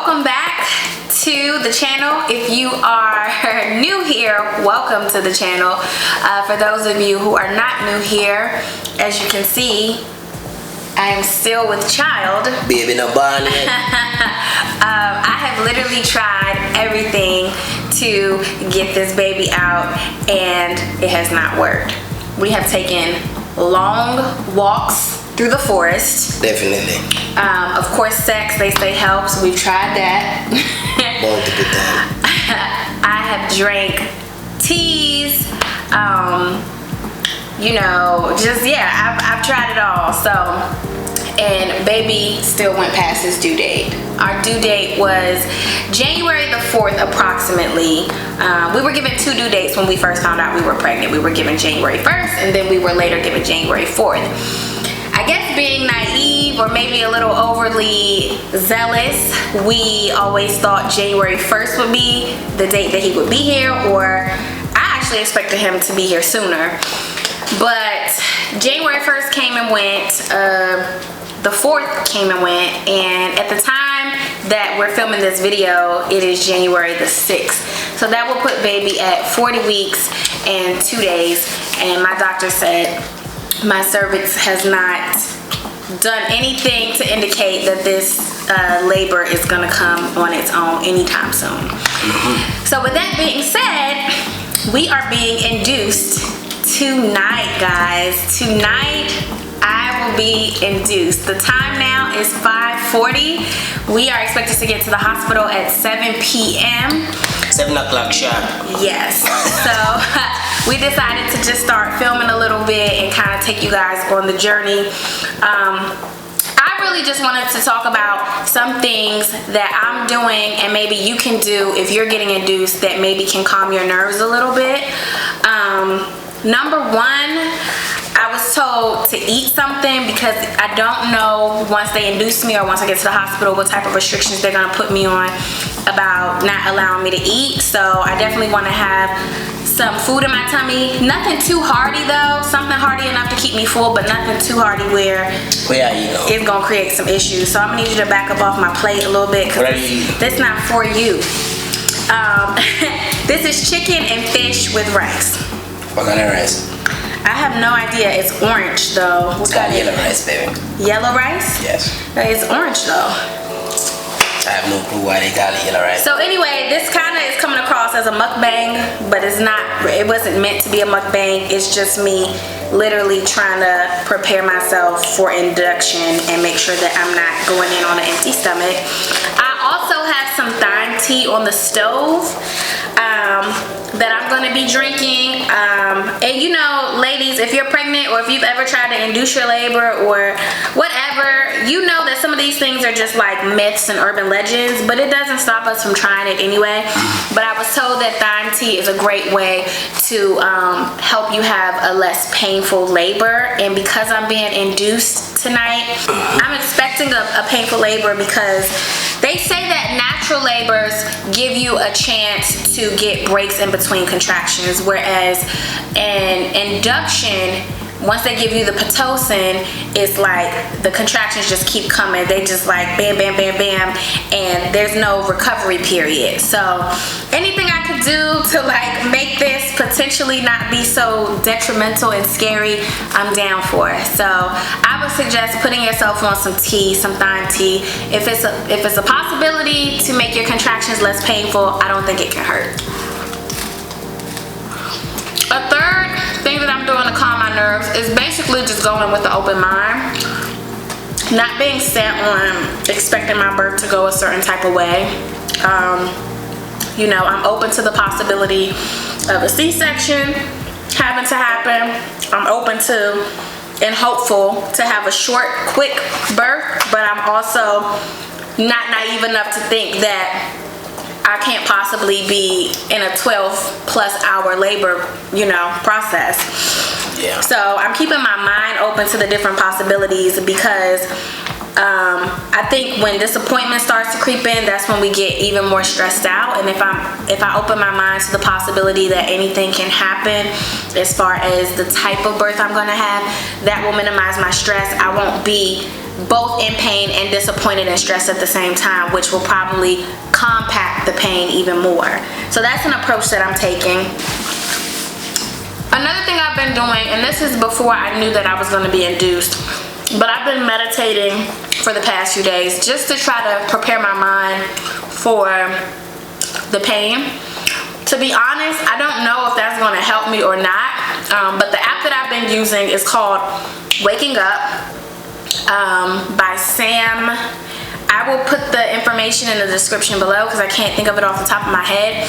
Welcome back to the channel. If you are new here, welcome to the channel. For those of you who are not new here, as you can see, I am still with child. Baby no born yet. I have literally tried everything to get this baby out and it has not worked. We have taken long walks through the forest. Definitely. Of course, sex, they say, helps. We've tried that. Multiple times. I have drank teas. You know, just, yeah, I've tried it all. So, and baby still went past his due date. Our due date was January the 4th approximately. We were given 2 due dates when we first found out we were pregnant. We were given January 1st and then we were later given January 4th. I guess being naive or maybe a little overly zealous, we always thought January 1st would be the date that he would be here, or I actually expected him to be here sooner. But January 1st came and went, the 4th came and went, and at the time that we're filming this video, it is January the 6th. So that will put baby at 40 weeks and 2 days, and my doctor said my cervix has not done anything to indicate that this labor is gonna come on its own anytime soon. So with that being said, we are being induced tonight, guys. Tonight I will be induced. The time now is 5:40. We are expected to get to the hospital at 7 p.m. 7 o'clock sharp. Yes. So we decided to just start filming a little bit and kind of take you guys on the journey. I really just wanted to talk about some things that I'm doing and maybe you can do if you're getting induced that maybe can calm your nerves a little bit. Number one, I was told to eat something because I don't know once they induce me or once I get to the hospital what type of restrictions they're gonna put me on about not allowing me to eat. So I definitely want to have some food in my tummy. Nothing too hearty though, something hearty enough to keep me full, but nothing too hearty where it's gonna create some issues. So I'm gonna need you to back up off my plate a little bit because that's not for you. This is chicken and fish with rice. What kind of rice? I have no idea. It's orange though. It's got yellow rice, baby. Yellow rice? Yes. It's orange though. I have no clue why they call it yellow rice. So anyway, this kind of is coming across as a mukbang, but it's not. It wasn't meant to be a mukbang. It's just me literally trying to prepare myself for induction and make sure that I'm not going in on an empty stomach. I also have some thyme tea on the stove that I'm going to be drinking. And you know, ladies, if you're pregnant or if you've ever tried to induce your labor or whatever, you know that some of these things are just like myths and urban legends, but it doesn't stop us from trying it anyway. But I was told that thyme tea is a great way to help you have a less painful labor. And because I'm being induced tonight, I'm expecting a painful labor because they say that natural labors give you a chance to get breaks in between contractions, whereas an induction, once they give you the Pitocin, it's like the contractions just keep coming. They just like bam, bam, bam, bam, and there's no recovery period. So anything I could do to like make this potentially not be so detrimental and scary, I'm down for. So I would suggest putting yourself on some tea, some thyme tea. If it's a possibility to make your contractions less painful, I don't think it can hurt. A third thing that I'm doing to calm my nerves is basically just going with an open mind. Not being set on expecting my birth to go a certain type of way. You know, I'm open to the possibility of a C-section having to happen. I'm open to and hopeful to have a short, quick birth, but I'm also not naive enough to think that I can't possibly be in a 12+ hour labor, you know, process. Yeah. So I'm keeping my mind open to the different possibilities because I think when disappointment starts to creep in, that's when we get even more stressed out. And if I open my mind to the possibility that anything can happen as far as the type of birth I'm gonna have, that will minimize my stress. I won't be both in pain and disappointed and stressed at the same time, which will probably compact the pain even more. So that's an approach that I'm taking. Another thing I've been doing, and this is before I knew that I was going to be induced, but I've been meditating for the past few days just to try to prepare my mind for the pain. To be honest, I don't know if that's going to help me or not, but the app that I've been using is called Waking Up by Sam. I will put the information in the description below because I can't think of it off the top of my head.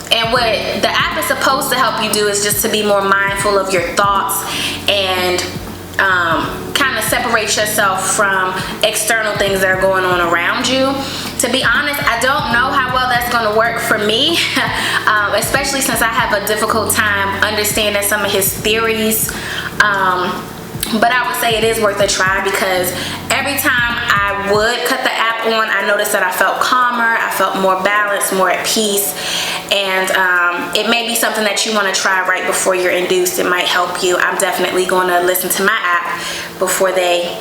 And what the app is supposed to help you do is just to be more mindful of your thoughts and kind of separate yourself from external things that are going on around you. To be honest, I don't know how well that's going to work for me, especially since I have a difficult time understanding some of his theories. But I would say it is worth a try, because every time I would cut the app on, I noticed that I felt calmer, I felt more balanced, more at peace. And it may be something that you want to try right before you're induced. It might help you. I'm definitely going to listen to my app before they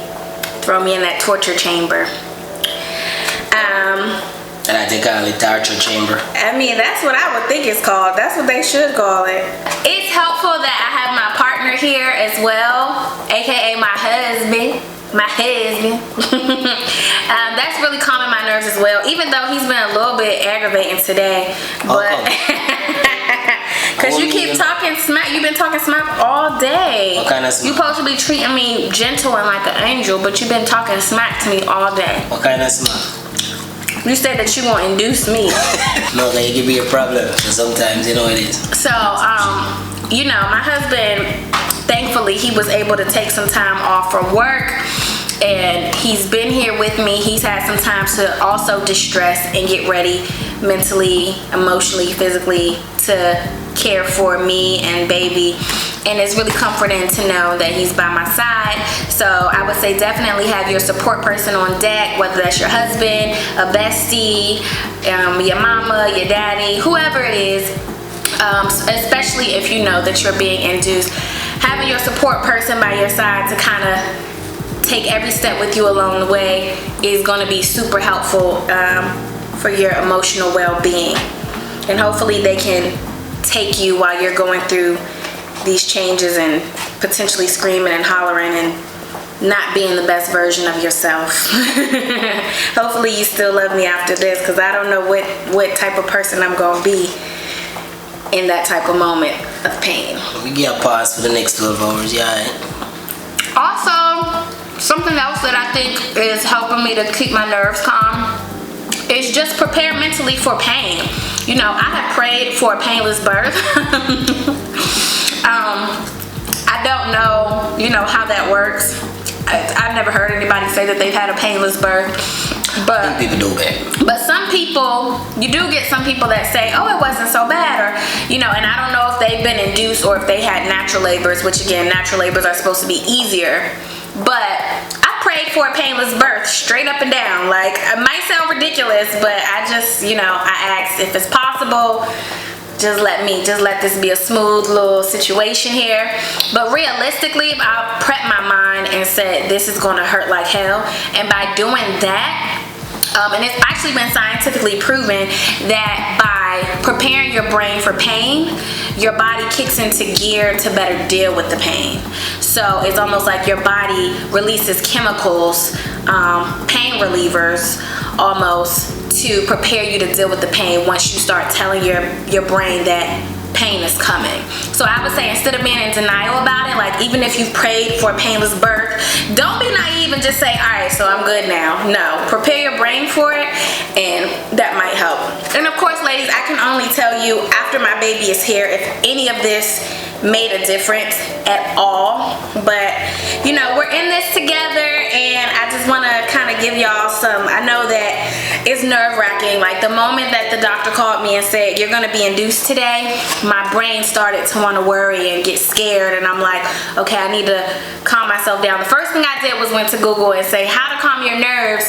throw me in that torture chamber. And I think I call it torture chamber. I mean, that's what I would think it's called. That's what they should call it. It's helpful that I have my partner here as well, aka my husband. That's really calming my nerves as well, even though he's been a little bit aggravating today. But because you keep talking smack, you've been talking smack all day. What kind of smack? You're supposed to be treating me gentle and like an angel, but you've been talking smack to me all day. What kind of smack? You said that you won't induce me. No, that give me a problem. Sometimes, you know it is. So, you know, my husband, thankfully, he was able to take some time off from work, and he's been here with me. He's had some time to also distress and get ready mentally, emotionally, physically to care for me and baby. And it's really comforting to know that he's by my side. So I would say definitely have your support person on deck, whether that's your husband, a bestie, your mama, your daddy, whoever it is, especially if you know that you're being induced. Having your support person by your side to kind of take every step with you along the way is going to be super helpful for your emotional well-being. And hopefully they can take you while you're going through these changes and potentially screaming and hollering and not being the best version of yourself. Hopefully you still love me after this, because I don't know what type of person I'm going to be in that type of moment of pain. We get a pause for the next 12 hours, yeah. Also, something else that I think is helping me to keep my nerves calm is just prepare mentally for pain. You know, I have prayed for a painless birth. I don't know, you know, how that works. I've never heard anybody say that they've had a painless birth, but I think people do that. But some people, you do get some people that say, oh, it wasn't so bad, or, you know, and I don't know if they've been induced or if they had natural labors, which again, natural labors are supposed to be easier. But I prayed for a painless birth straight up and down. Like, it might sound ridiculous, but I just, you know, I asked if it's possible. Just let this be a smooth little situation here. But realistically, I prepped my mind and said this is going to hurt like hell. And by doing that, and it's actually been scientifically proven that by preparing your brain for pain, your body kicks into gear to better deal with the pain. So it's almost like your body releases chemicals, pain relievers almost, to prepare you to deal with the pain once you start telling your brain that pain is coming. So I would say, instead of being in denial about it, like even if you've prayed for a painless birth, don't be naive and just say, all right, so I'm good now. No, prepare your brain for it, and that might help. And of course, ladies, I can only tell you after my baby is here if any of this made a difference at all. But you know, we're in this together, and I just want to kind of give y'all some, I know that it's nerve-wracking. Like the moment that the doctor called me and said you're going to be induced today, my brain started to want to worry and get scared, and I'm like, okay, I need to calm myself down. The first thing I did was went to Google and say how to calm your nerves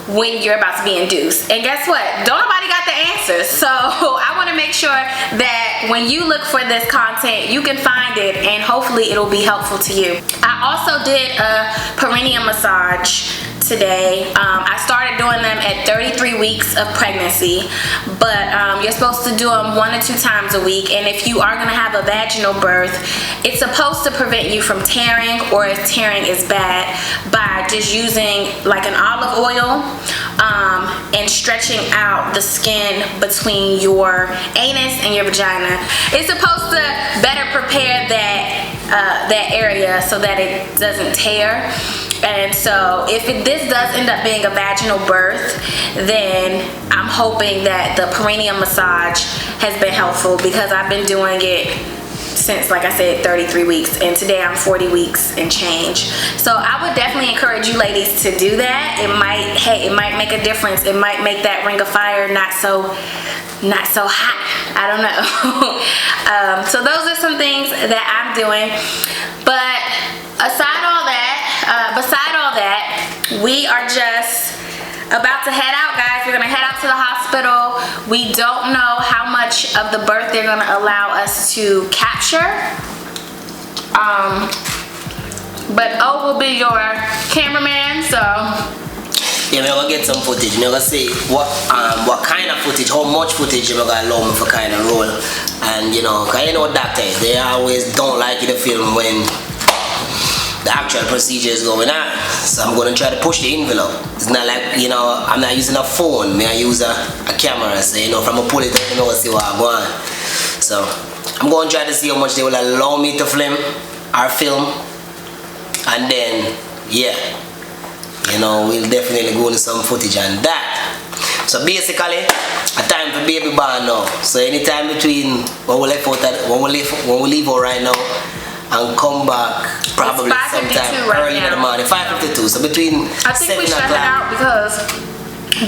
when you're about to be induced, and guess what? Don't nobody got the answers. So I want to make sure that that when you look for this content, you can find it and hopefully it'll be helpful to you. I also did a perineum massage today. I started doing them at 33 weeks of pregnancy, but you're supposed to do them 1 to 2 times a week. And if you are going to have a vaginal birth, it's supposed to prevent you from tearing, or if tearing is bad, by just using like an olive oil and stretching out the skin between your anus and your vagina. It's supposed to better prepare that area so that it doesn't tear. And so if this does end up being a vaginal birth, then I'm hoping that the perineum massage has been helpful, because I've been doing it since, like I said, 33 weeks, and today I'm 40 weeks and change. So I would definitely encourage you ladies to do that. It might make a difference. It might make that ring of fire not so hot. I don't know. So those are some things that I'm doing. But beside all that, we are just about to head out, guys. We're gonna head out to the hospital. We don't know how much of the birth they're gonna allow us to capture. But O will be your cameraman, so. Yeah, we're gonna get some footage. You're gonna see what kind of footage, how much footage you're gonna allow me for kind of roll. And you know, cause you know doctors, they always don't like you to film when the actual procedure is going on. So I'm gonna try to push the envelope. It's not like, you know, I'm not using a phone. I use a camera, so you know, if I'm gonna pull it, you know, see what I'm going. So I'm gonna try to see how much they will allow me to film, and then yeah, you know, we'll definitely go into some footage on that. So basically, a time for baby born now. So anytime between when we leave out right now and come back probably sometime early in the morning, 5:52. So between I think we should head out because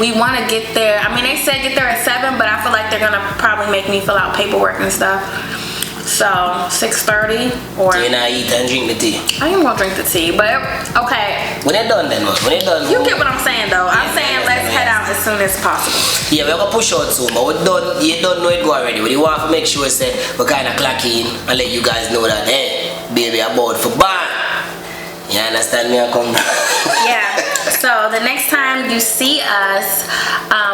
we want to get there. I mean, they said get there at 7, but I feel like they're gonna probably make me fill out paperwork and stuff. So 6:30 or. So you're not eat and drink the tea. I am gonna drink the tea, but okay. When they're done, then what? When they're done, you get what I'm saying, though. I'm saying let's head out as soon as possible. Yeah, we're gonna push out soon, but we don't. You don't know it go already. We want to make sure that we kind of clock in and let you guys know that hey, baby, about for born. You understand me? I come back. Yeah. So the next time you see us,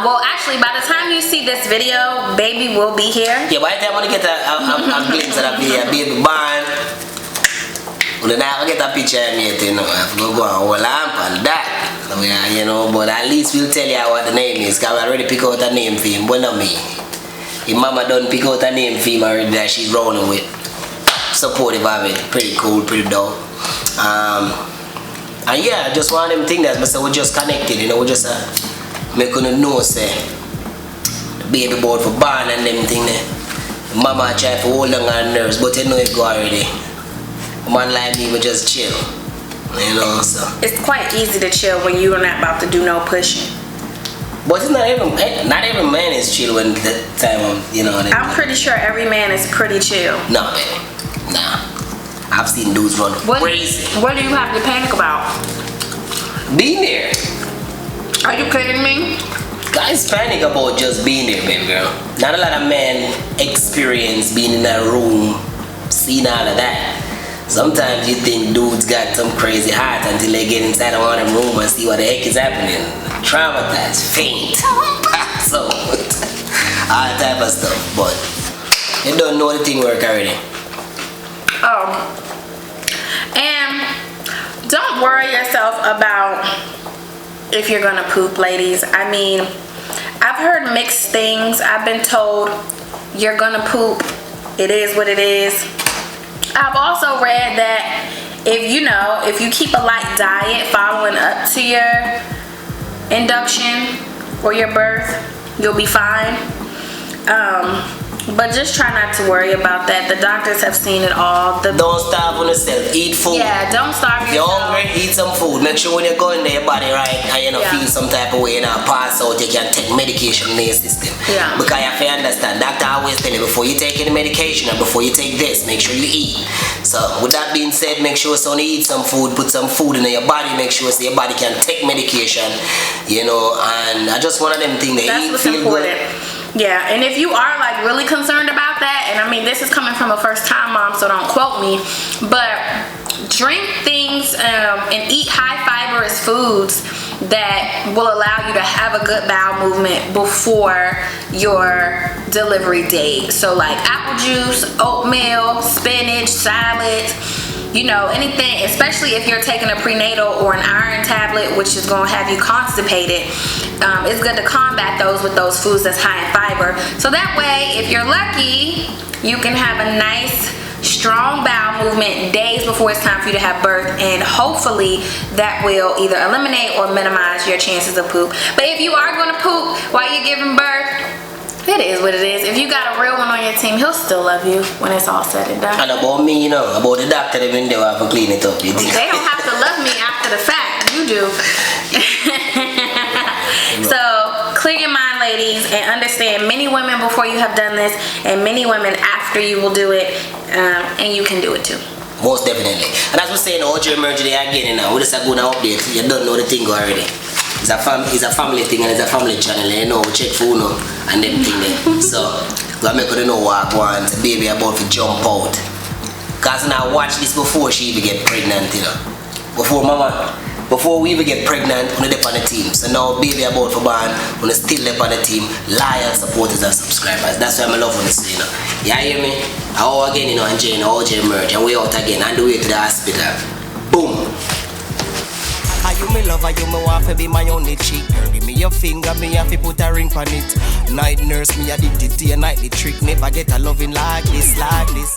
well, actually, by the time you see this video, baby will be here. Yeah, by the time I get a glimpse of that video, baby born. Well, then I get a picture of me, you know. I have to go and hold lamp and that. So, yeah, you know, but at least we'll tell you what the name is, because we already pick out a name for him, but not me. His mama done pick out a name for him already that she's rolling with. Supportive of it, pretty cool, pretty dope. And yeah, I just want them thing that we're just connected, you know, we just making a know, say, baby board for born and them thing there. Mama try to hold on her nerves, but you know it go already. A man like me, we just chill, you know, so. It's quite easy to chill when you're not about to do no pushing. But it's not every man is chill when the time, you know. I'm pretty sure every man is pretty chill. No, baby, nah. I've seen dudes run crazy. What do you have to panic about? Being there. Are you kidding me? Guys panic about just being there, baby girl. Not a lot of men experience being in a room, seeing all of that. Sometimes you think dudes got some crazy heart until they get inside of one room and see what the heck is happening. Traumatized, faint, pass out, all type of stuff. But they don't know the thing work already. Oh. And don't worry yourself about if you're gonna poop, ladies. I mean, I've heard mixed things. I've been told you're gonna poop. It is what it is. I've also read that if you keep a light diet following up to your induction or your birth, you'll be fine. But just try not to worry about that. The doctors have seen it all. Don't starve on yourself. Eat food. Yeah, don't starve yourself. If you're hungry, eat some food. Make sure when you're going there, your body right, and you know, feel some type of way, you know, pass out, you can take medication in your system. Yeah. Because you have to understand, doctor always tell you, before you take any medication and before you take this, make sure you eat. So, with that being said, make sure so you eat some food, put some food in your body, make sure so your body can take medication, you know, and I just one of them things that That's what's important. Good. Yeah, and if you are like really concerned about that, and I mean this is coming from a first-time mom, so don't quote me, but drink things and eat high fibrous foods that will allow you to have a good bowel movement before your delivery date. So like apple juice, oatmeal, spinach, salads, you know, anything, especially if you're taking a prenatal or an iron tablet, which is going to have you constipated. It's good to combat those with those foods that's high in fiber. So that way, if you're lucky, you can have a nice strong bowel movement days before it's time for you to have birth, and hopefully that will either eliminate or minimize your chances of poop. But if you are going to poop while you're giving birth, it is what it is. If you got a real one on your team, he'll still love you when it's all said and done. And about me, you know, about the doctor, they been there to clean it up. You think? They don't have to love me after the fact. You do. So clear your mind, ladies, and understand many women before you have done this and many women after you will do it, and you can do it too. Most definitely. And as we're saying, OJ Emerge Day again, now, we just are going to update. You don't know the thing already. It's a family thing and it's a family channel, you know, check for Uno and them thing there. So, we make her know what I want, the baby about to jump out. Because now watch this before she even get pregnant, you know. Before we even get pregnant, we're up on the team. So now baby about for born, we're still up on the team. Loyal supporters and subscribers. That's why I love when you know. You hear me? I all again, you know, and Jane, OJ Emerge, and we out again, on the way to the hospital. Boom! Are you me lover, you me want to be my only chick. Girl, give me your finger, me have to put a ring on it. Night nurse, me addicted to your nightly trick. Never get a loving like this, like this.